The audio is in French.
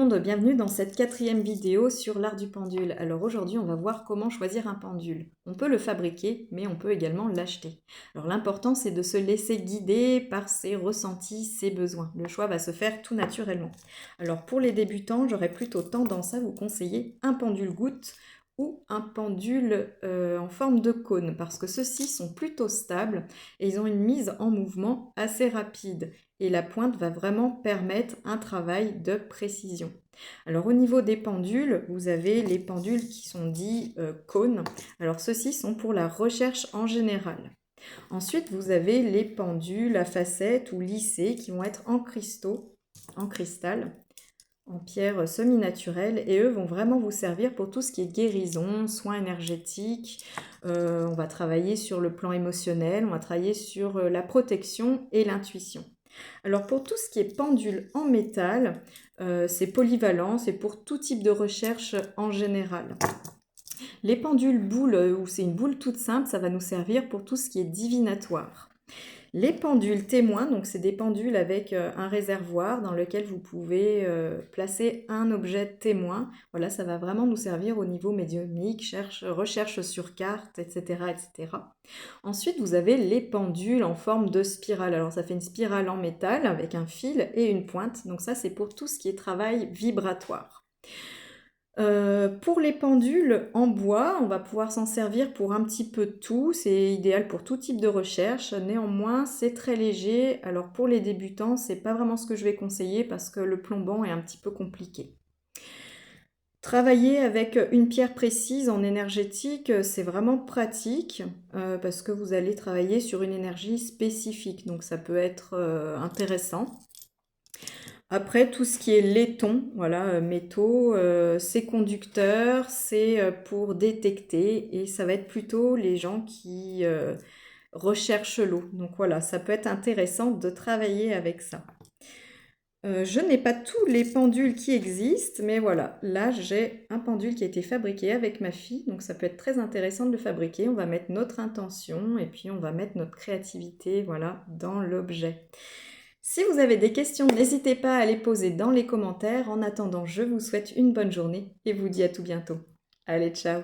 monde, bienvenue dans cette 4e vidéo sur l'art du pendule. Alors aujourd'hui on va voir comment choisir un pendule. On peut le fabriquer mais on peut également l'acheter. Alors l'important c'est de se laisser guider par ses ressentis, ses besoins. Le choix va se faire tout naturellement. Alors pour les débutants j'aurais plutôt tendance à vous conseiller un pendule goutte ou un pendule en forme de cône parce que ceux-ci sont plutôt stables et ils ont une mise en mouvement assez rapide. Et la pointe va vraiment permettre un travail de précision. Alors au niveau des pendules, vous avez les pendules qui sont dits cônes. Alors ceux-ci sont pour la recherche en général. Ensuite, vous avez les pendules à facettes ou lissées qui vont être en cristaux, en cristal, en pierre semi-naturelle, et eux vont vraiment vous servir pour tout ce qui est guérison, soins énergétiques. On va travailler sur le plan émotionnel, on va travailler sur la protection et l'intuition. Alors pour tout ce qui est pendule en métal, c'est polyvalent, c'est pour tout type de recherche en général. Les pendules boules, où c'est une boule toute simple, ça va nous servir pour tout ce qui est divinatoire. Les pendules témoins, donc c'est des pendules avec un réservoir dans lequel vous pouvez placer un objet témoin. Voilà, ça va vraiment nous servir au niveau médiumnique, recherche sur carte, etc., etc. Ensuite, vous avez les pendules en forme de spirale. Alors ça fait une spirale en métal avec un fil et une pointe. Donc ça, c'est pour tout ce qui est travail vibratoire. Pour les pendules en bois, on va pouvoir s'en servir pour un petit peu de tout. C'est idéal pour tout type de recherche. Néanmoins, c'est très léger. Alors pour les débutants, c'est pas vraiment ce que je vais conseiller parce que le plombant est un petit peu compliqué. Travailler avec une pierre précise en énergétique, c'est vraiment pratique parce que vous allez travailler sur une énergie spécifique. Donc ça peut être intéressant. Après, tout ce qui est laiton, voilà, métaux, c'est conducteur, c'est pour détecter et ça va être plutôt les gens qui recherchent l'eau. Donc voilà, ça peut être intéressant de travailler avec ça. Je n'ai pas tous les pendules qui existent, mais voilà, là j'ai un pendule qui a été fabriqué avec ma fille, donc ça peut être très intéressant de le fabriquer. On va mettre notre intention et puis on va mettre notre créativité, voilà, dans l'objet. Si vous avez des questions, n'hésitez pas à les poser dans les commentaires. En attendant, je vous souhaite une bonne journée et vous dis à tout bientôt. Allez, ciao!